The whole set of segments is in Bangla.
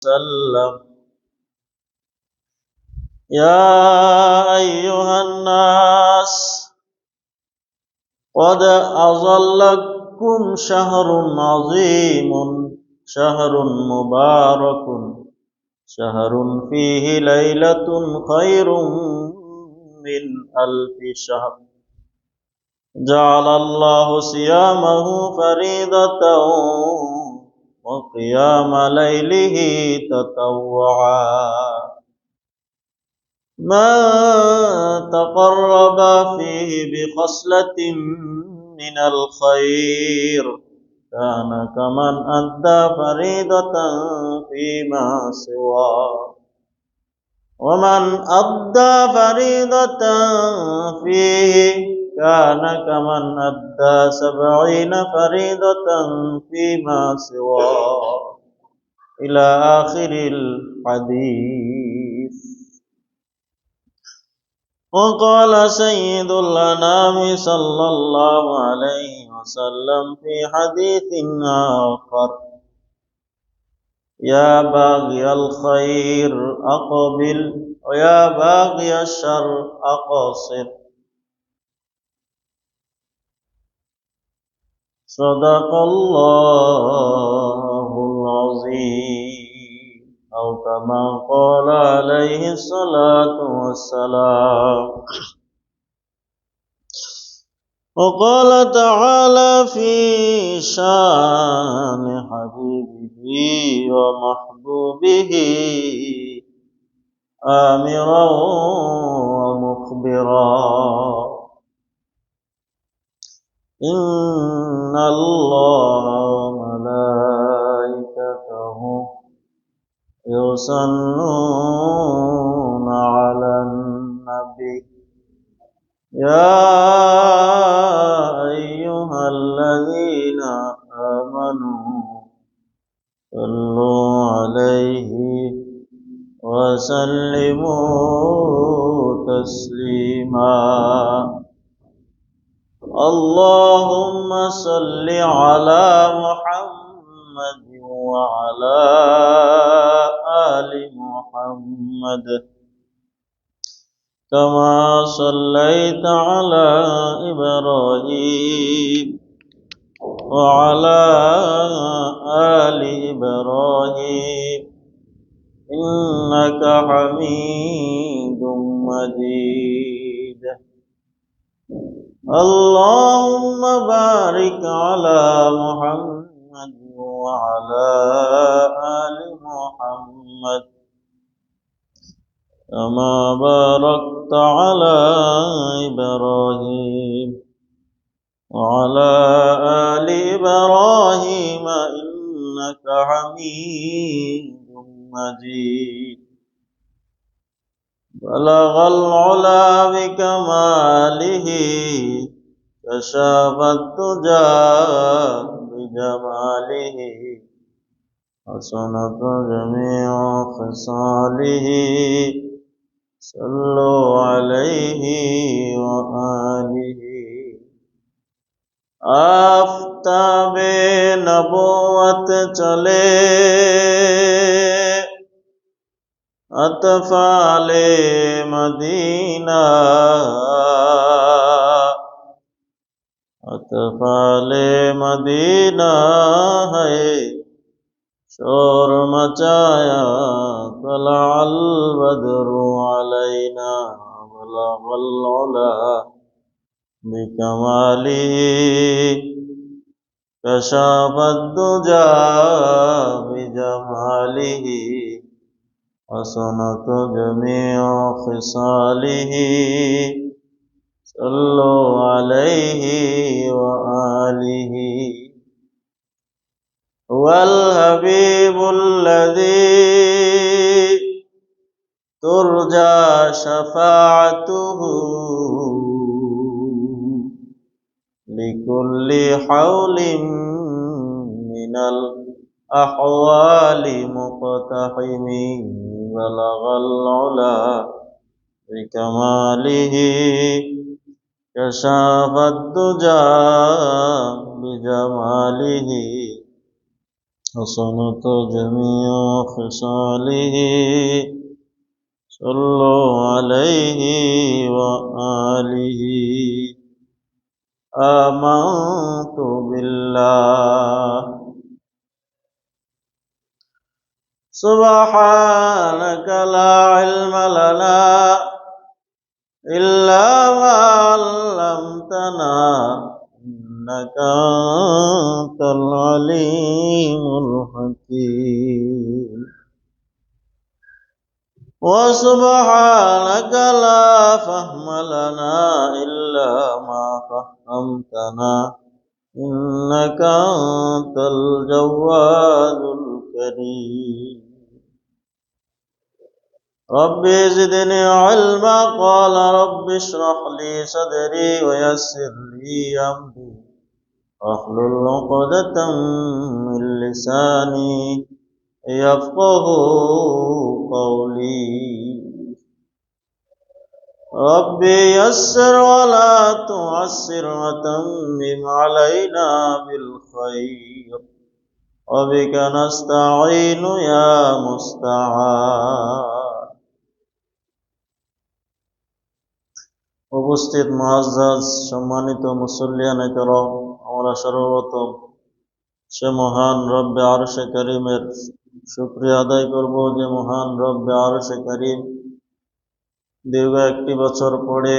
وسلم. يا أيها الناس قد أظلكم شهر عظيم، شهر مبارك، شهر فيه ليلة خير من ألف شهر. جعل الله صيامه فريضة وقيام ليله تطوعا. ما تقرب فيه بخصلة من الخير كان كمن أدى فريضة فيما سواه، ومن أدى فريضة فيه كان كمن أدى 70 فريضة فيما سواه، إلى آخر الحديث. وقال سيد الأنام صلى الله عليه وسلم في حديث آخر: يا باغي الخير أقبل ويا باغي الشر أقصر. صدق الله العظيم، أو كما قال عليه الصلاة والسلام. وقال تعالى في شان حبيبه ومحبوبه آمرا ومخبرا: إن الله وملائكته يصلون على النبي يا أيها الذين آمنوا صلوا عليه وسلموا تسليما. اللهم صل على محمد وعلى آل محمد كما صليت على إبراهيم وعلى آل إبراهيم إنك حميد مجيد. اللهم بارك على محمد وعلى آل محمد كما باركت على إبراهيم وعلى آل إبراهيم إنك حميد مجيد. بلغ العلا بكماله كشف الدجى بجماله حسنت جميع خصاله. صلوا عليه وآله. آفتاب نبوت چلے اطفال مدینہ، اطفال مدینہ ہے شور مچایا طلع البدر علینا. بلغ العلا بکماله کشف الدجى بجماله حسنت جميع خصاله. صلوا عليه وآله. هو الحبيب الذي ترجى شفاعته لكل حول من الأحوال مقتحم. بلغ العلا بكماله كشف الدجى بجماله حسنت جميع خصاله صلوا عليه وآله آمنت بالله سبحانك لا علم لنا إلا ما علمتنا إنك أنت العليم الحكيم وسبحانك لا فهم لنا إلا ما فهمتنا إنك أنت الجواد الكريم رب زدني علما قال رب اشرح لي صدري ويسر لي أمري واحلل عقدة من لساني يفقه قولي ربي يسر ولا تعسر وتمم علينا بالخير وبك نستعين يا مستعان উপস্থিত মুআজ্জাজ সম্মানিত মুসল্লিয়ানে কেরাম, আমরা সর্বপ্রথম সে মহান রব্বে আরশে কারীমের শুকরিয়া আদায় করব যে মহান রব্বে আরশে কারীম দীর্ঘ একটি বছর পরে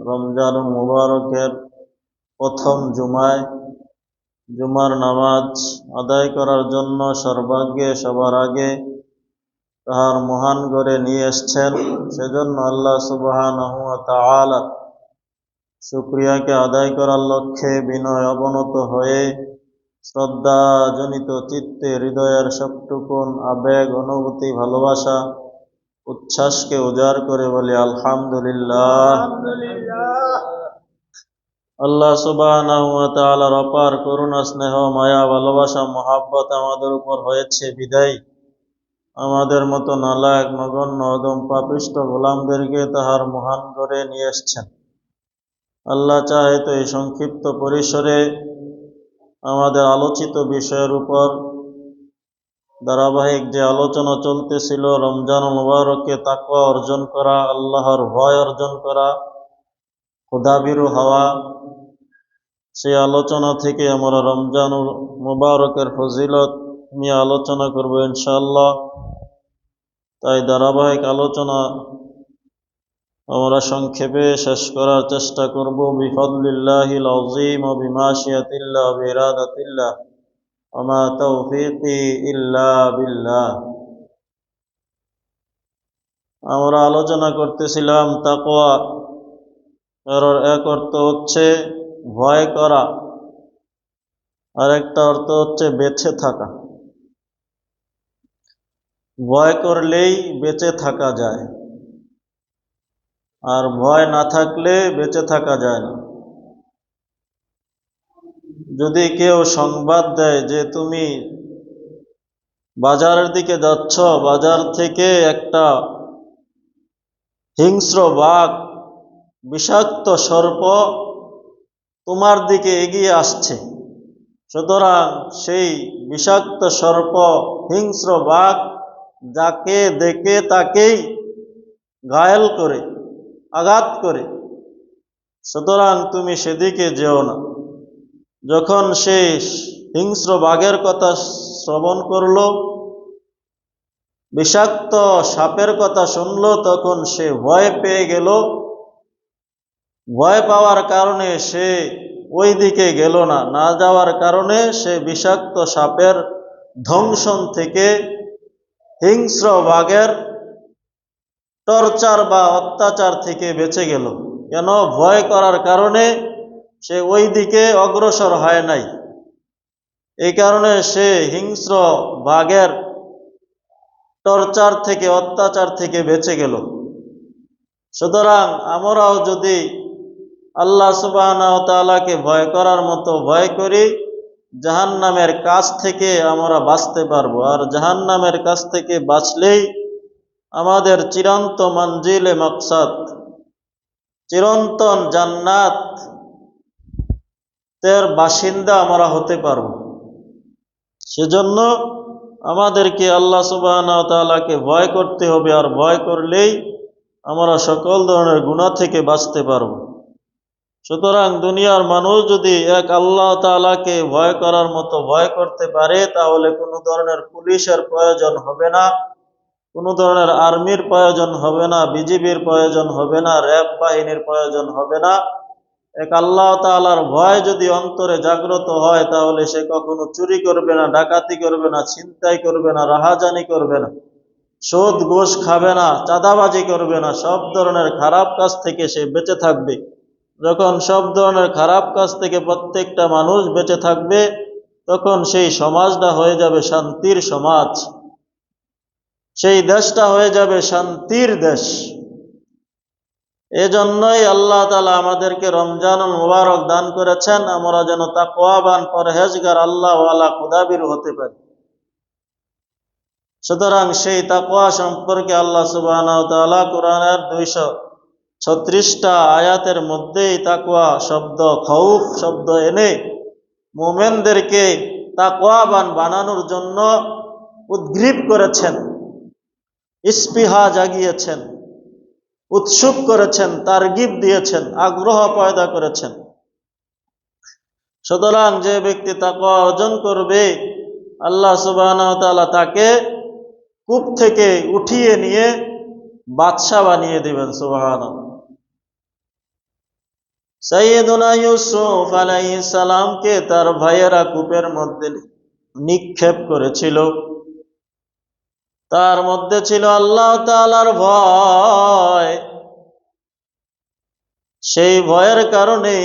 রমজান মুবারকের প্রথম জুমার নামাজ আদায় করার জন্য সর্বাগ্যে সবার আগে তাহার মহান ঘরে নিয়ে এসছেন। সেজন্য আল্লাহ সুবহানাহু ওয়া তাআলা শুকরিয়াকে আদায় করার লক্ষ্যে বিনয় অবনত হয়ে শ্রদ্ধাজনিত চিত্তে হৃদয়ের সবটুকুন আবেগ, অনুভূতি, ভালোবাসা, উচ্ছ্বাসকে উজাড় করে বলি আলহামদুলিল্লাহ। আল্লাহ সুবহানাহু ওয়া তাআলার অপার করুণা, স্নেহ, মায়া, ভালোবাসা, মহাব্বত আমাদের উপর হয়েছে বিদায়ী আমাদের মতো নালায়েক, নগণ্য, অদম, পাপিষ্ঠ গোলামদেরকে তাহার মহান ঘরে নিয়ে এসছেন। আল্লাহ চাহে তো এই সংক্ষিপ্ত পরিসরে আমাদের আলোচিত বিষয়ের উপর ধারাবাহিক যে আলোচনা চলতেছিল, রমজান মুবারকে তাকওয়া অর্জন করা, আল্লাহর ভয় অর্জন করা, খোদাভীরু হওয়া, সেই আলোচনা থেকে আমরা রমজান মুবারকের ফজিলত নিয়ে আলোচনা করব ইনশাআল্লাহ। তাই ধারাবাহিক আলোচনা আমরা সংক্ষেপে শেষ করার চেষ্টা করব বিফাদলিল্লাহিল আযীম ওয়া বিমাশিয়াতিল্লাহ ওয়া বিইরাদাতিল্লাহ ওয়া মা তাওফীকি ইল্লা বিল্লাহ। আমরা আলোচনা করতেছিলাম তাকওয়া এর এক অর্থ হচ্ছে ভয় করা, আর একটা অর্থ হচ্ছে বেঁচে থাকা। ভয় করলেই বেঁচে থাকা যায়, আর ভয় না থাকলে বেঁচে থাকা যায় না। যদি কেউ সংবাদ দেয় যে তুমি বাজারের দিকে যাচ্ছ, বাজার থেকে একটা হিংস্র বাঘ, বিষাক্ত সর্প তোমার দিকে এগিয়ে আসছে, সুতরাং সেই বিষাক্ত সর্প, হিংস্র বাঘ যাকে দেখে তাকেই ঘায়েল করে, আঘাত করে, সুতরাং তুমি সেদিকে যেও না। যখন সে হিংস্র বাঘের কথা শ্রবণ করলো, বিষাক্ত সাপের কথা শুনলো, তখন সে ভয় পেয়ে গেল। ভয় পাওয়ার কারণে সে ওই দিকে গেল না, না যাওয়ার কারণে সে বিষাক্ত সাপের দংশন থেকে, হিংস্র বাঘের টর্চার বা অত্যাচার থেকে বেঁচে গেল। কেন? ভয় করার কারণে সে ওই দিকে অগ্রসর হয় নাই, এই কারণে সে হিংস্র বাঘের টর্চার থেকে, অত্যাচার থেকে বেঁচে গেল। সুতরাং আমরাও যদি আল্লাহ সুবহানাহু ওয়া তাআলাকে ভয় করার মতো ভয় করি, জাহান্নামের কাছ থেকে আমরা বাঁচতে পারবো। আর জাহান্নামের কাছ থেকে বাঁচলেই আমাদের চিরন্ত মঞ্জিলে মাকসাদ, চিরন্তন জান্নাতের বাসিন্দা আমরা হতে পারব। সেজন্য আমাদেরকে আল্লাহ সুবহানাহু ওয়া তাআলাকে ভয় করতে হবে, আর ভয় করলেই আমরা সকল ধরনের গুনাহ থেকে বাঁচতে পারব। সুতরাং দুনিয়ার মানুষ যদি এক আল্লাহ তাআলাকে ভয় করার মতো ভয় করতে পারে, তাহলে কোনো ধরনের পুলিশের প্রয়োজন হবে না, কোনো ধরনের আর্মির প্রয়োজন হবে না, বিজিবির প্রয়োজন হবে না, র্যাব বাহিনীর প্রয়োজন হবে না। এক আল্লাহ তাআলার ভয় যদি অন্তরে জাগ্রত হয়, তাহলে সে কখনো চুরি করবে না, ডাকাতি করবে না, ছিনতাই করবে না, রাহাজানি করবে না, সুদ ঘুষ খাবে না, চাঁদাবাজি করবে না। সব ধরনের খারাপ কাজ থেকে সে বেঁচে থাকবে। যখন সব ধরনের খারাপ কাজ থেকে প্রত্যেকটা মানুষ বেঁচে থাকবে, তখন সেই সমাজটা হয়ে যাবে শান্তির সমাজ, সেই দেশটা হয়ে যাবে শান্তির দেশ। এজন্যই আল্লাহ তাআলা আমাদেরকে রমজানুল মুবারক দান করেছেন, আমরা যেন তাকওয়াবান, পরহেজগার, আল্লাহওয়ালা, খুদাবির হতে পারি। সুতরাং সেই তাকওয়া সম্পর্কে আল্লাহ সুবহানাহু ওয়া তাআলা কোরআনের 236টা আয়াতের মধ্যেই তাকওয়া শব্দ, খৌফ শব্দ এনে মুমিনদেরকে তাকওয়াবান বানানোর জন্য উদ্গ্রীব করেছেন, স্পৃহা জাগিয়েছেন, উৎসুক করেছেন, তারগিব দিয়েছেন, আগ্রহ পয়দা করেছেন। সুতরাং যে ব্যক্তি তাকওয়া অর্জন করবে, আল্লাহ সুবহানাহু ওয়া তাআলা তাকে কূপ থেকে উঠিয়ে নিয়ে বাদশা বানিয়ে দিবেন। সুবহানাল্লাহ। সাইয়্যিদুনা ইউসুফ আলাইহিস সালামকে তার ভাইয়েরা কূপের মধ্যে নিক্ষেপ করেছিল, তার মধ্যে ছিল আল্লাহ তাআলার ভয়। সেই ভয়ের কারণে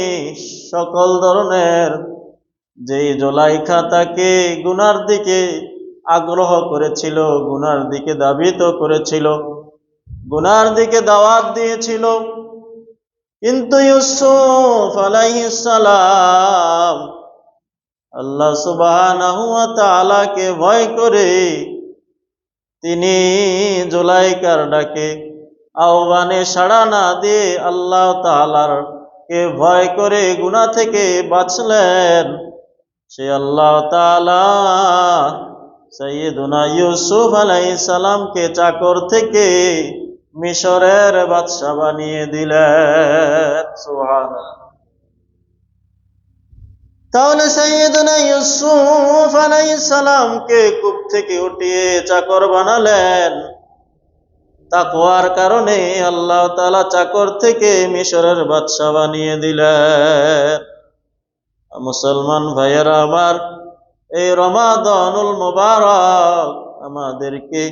সকল ধরনের, যেই জুলাইখা তাকে গুনার দিকে আগ্রহ করেছিল, গুনার দিকে ধাবিত করেছিল, গুনার দিকে দাওয়াত দিয়েছিল, কিন্তু ইউসুফ আলাইহিস সালাম আল্লাহ সুবহানাহু ওয়া তাআলাকে ভয় করে তিনি জুলাইখার ডাকে আহ্বানে সাড়া না দিয়ে আল্লাহ তাআলার কে ভয় করে গুনাহ থেকে বাঁচলেন। সে আল্লাহ তাআলা সাইয়্যিদুনা ইউসুফ আলাইহিস সালামকে চাকর থেকে মিশরের বাদশা বানিয়ে দিলেন। সুবহানাল্লাহ। তাহলে সাইয়্যিদুনা ইউসুফ আলাইহিস সালামকে কূপ থেকে উঠিয়ে চাকর বানালেন, তাকওয়ার কারণে আল্লাহ তাআলা চাকর থেকে মিশরের বাদশা বানিয়ে দিলেন। মুসলমান ভাইয়েরা আমার, এই রমাদানুল মুবারক আমাদেরকে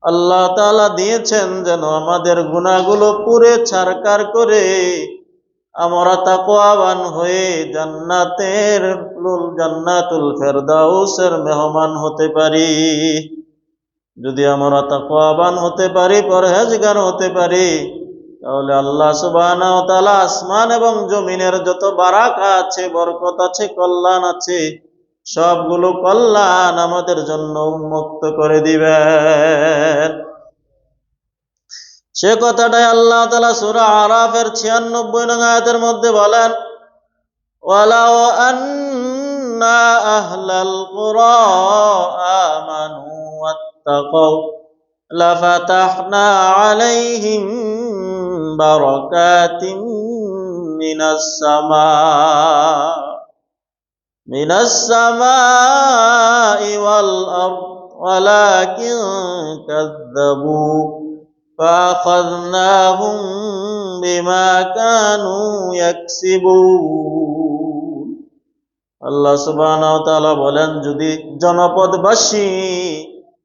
আল্লাহ তাআলা দিয়েছেন যেন আমাদের গুনাহগুলো পুড়ে ছারখার করে আমরা তাকওয়াবান হয়ে জান্নাতুল ফেরদাউসের মেহমান হতে পারি। যদি আমরা তাকওয়াবান হতে পারি, পরহেজগার হতে পারি, তাহলে আল্লাহ সুবহানাহু ওয়া তাআলা আসমান এবং জমিনের যত বারাকা আছে, বরকত আছে, কল্যাণ আছে, সবগুলো কল্যাণ আমাদের জন্য উন্মুক্ত করে দিবেন। সে কথাটাই আল্লাহ তাআলা সূরা আরাফের 96 নং আয়াতের মধ্যে বলেন, ওয়ালাউ আন্না আহলাল কুরা আমানু ওয়াত্তাকাউ লাফাতাহনা আলাইহিম বারাকাতিম মিনাস সামাই ওয়াল আরদ ওয়ালাকিন কাযযাবু فأخذناهم بما كانوا يكسبون। আল্লাহ সুবহানাহু ওয়া তাআলা বলেন, যদি জনপদবাসী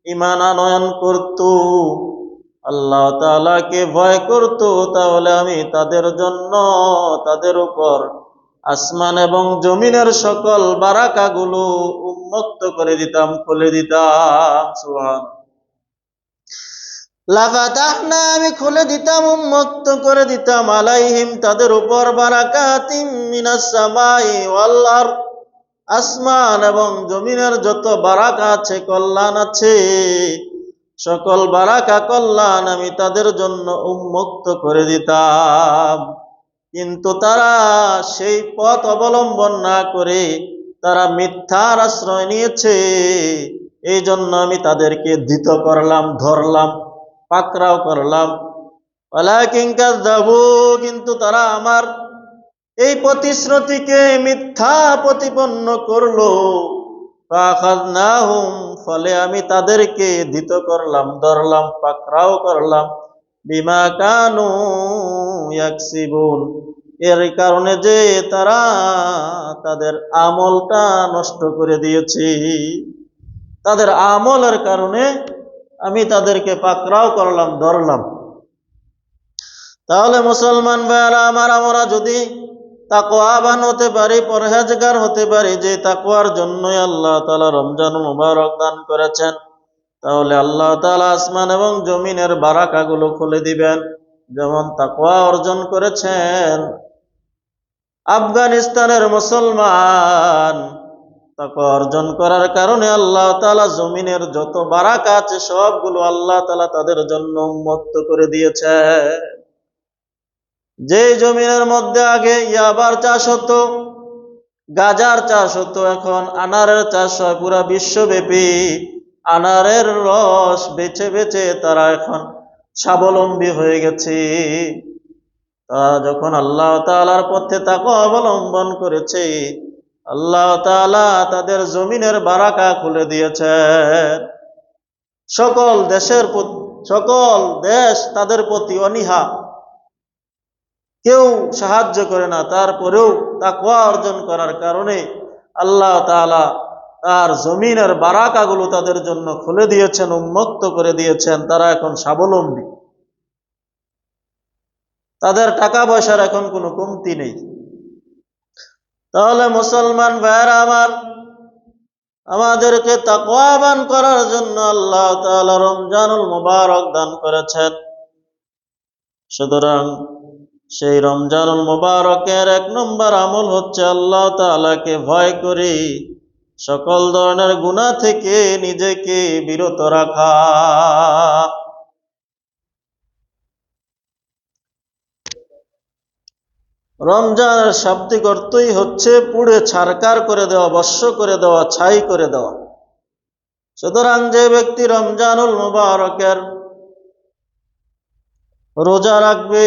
ঈমান আনয়ন করত, আল্লাহ তাআলাকে ভয় করত, তাহলে আমি তাদের জন্য, তাদের উপর আসমান এবং জমিনের সকল বারাকাগুলো উন্মুক্ত করে দিতাম, খুলে দিতাম। সুবহানাল্লাহ। লাফাতাহনা, আমি খুলে দিতাম, উন্মুক্ত করে দিতাম, আলাইহিম, তাদের উপর, বারাকাতিম মিনাস সামাই ওয়াল আরদ, আসমান এবং জমিনের যত বারাকা আছে, কল্যাণ আছে, সকল বারাকা কল্যাণ আমি তাদের জন্য উন্মুক্ত করে দিতাম। কিন্তু তারা সেই পথ অবলম্বন না করে তারা মিথ্যার আশ্রয় নিয়েছে। এই জন্য আমি তাদেরকে ধৃত করলাম, ধরলাম, পাকড়াও করলাম। ওয়ালাকিন কাযযাবু, কিন্তু তারা আমার এই প্রতিশ্রুতিকে মিথ্যা প্রতিপন্ন করলো। ফাআখাযনাহুম, ফলে আমি তাদেরকে ধৃত করলাম, ধরলাম, পাকড়াও করলাম। বিমা কানু ইয়াকসিবুন, এর কারণে যে তারা তাদের আমলটা নষ্ট করে দিয়েছে, তাদের আমলের কারণে আমি তাদেরকে পাকড়াও করলাম, ধরলাম। তাহলে মুসলমান ভাইরা আমার, আমরা যদি তাকওয়াবান হতে পারি, পরহেজগার হতে পারি, যে তাকওয়ার জন্যই আল্লাহ তাআলা রমজানুল মুবারক দান করেছেন, তাহলে আল্লাহ তাআলা আসমান এবং জমিনের বারাকাগুলো খুলে দিবেন। যেমন তাকওয়া অর্জন করেছেন আফগানিস্তানের মুসলমান, তাকওয়া অর্জন করার কারণে আল্লাহ তাআলা জমিনের যত বারাকা আছে সবগুলো আল্লাহ তাআলা তাদের জন্য উন্মুক্ত করে দিয়েছে। যে জমিনের মধ্যে আগে ইয়াবার চাষ হতো, গাজার চাষ হতো, এখন আনারের চাষ হয় পুরা বিশ্বব্যাপী। আনারের রস বেচে বেচে তারা এখন স্বাবলম্বী হয়ে গেছে। তারা যখন আল্লাহ তাআলার পথে তাকওয়া অবলম্বন করেছে, আল্লাহ তাআলা তাদের জমিনের বারাকা খুলে দিয়েছেন। সকল দেশ তাদের প্রতি অনীহা, কেউ সাহায্য করে না, তারপরেও তাকওয়া অর্জন করার কারণে আল্লাহ তাআলা তার জমিনের বারাকাগুলো তাদের জন্য খুলে দিয়েছেন, উন্মুক্ত করে দিয়েছেন। তারা এখন স্বাবলম্বী, তাদের টাকা পয়সার এখন কোনো কমতি নেই। তাহলে মুসলমান ভাইয়েরা আমার, আমাদেরকে তাকওয়াবান করার জন্য আল্লাহ তাআলা রমজানুল মুবারক দান করেছেন। সুতরাং সেই রমজানুল মুবারকের 1 নম্বর আমল হচ্ছে আল্লাহ তাআলাকে ভয় করে সকল ধরনের গুনাহ থেকে নিজেকে বিরত রাখা। রমজানের শাব্দিক অর্থই হচ্ছে পুড়ে ছারকার করে দেওয়া, ভস্ম করে দেওয়া, ছাই করে দেওয়া। সুতরাং যে ব্যক্তি রমজানুল মুবারকের রোজা রাখবে,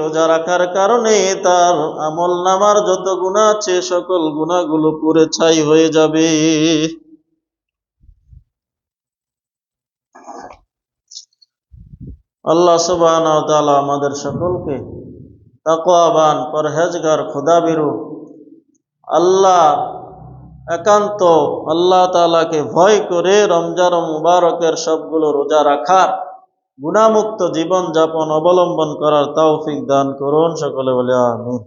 রোজা রাখার কারণে তার আমল নামার যত গুনাহ আছে সকল গুনাহগুলো পুড়ে ছাই হয়ে যাবে। আল্লাহ সুবহানাহু ওয়া তাআলা আমাদের সকলকে তাকওয়াবান, পরহেজগার, খোদাভীরু, একান্ত আল্লাহ তাআলাকে ভয় করে রমজান মুবারকের সবগুলো রোজা রাখার, গুনাহমুক্ত জীবন যাপন অবলম্বন করার তৌফিক দান করুন। সকলে বলে আমিন।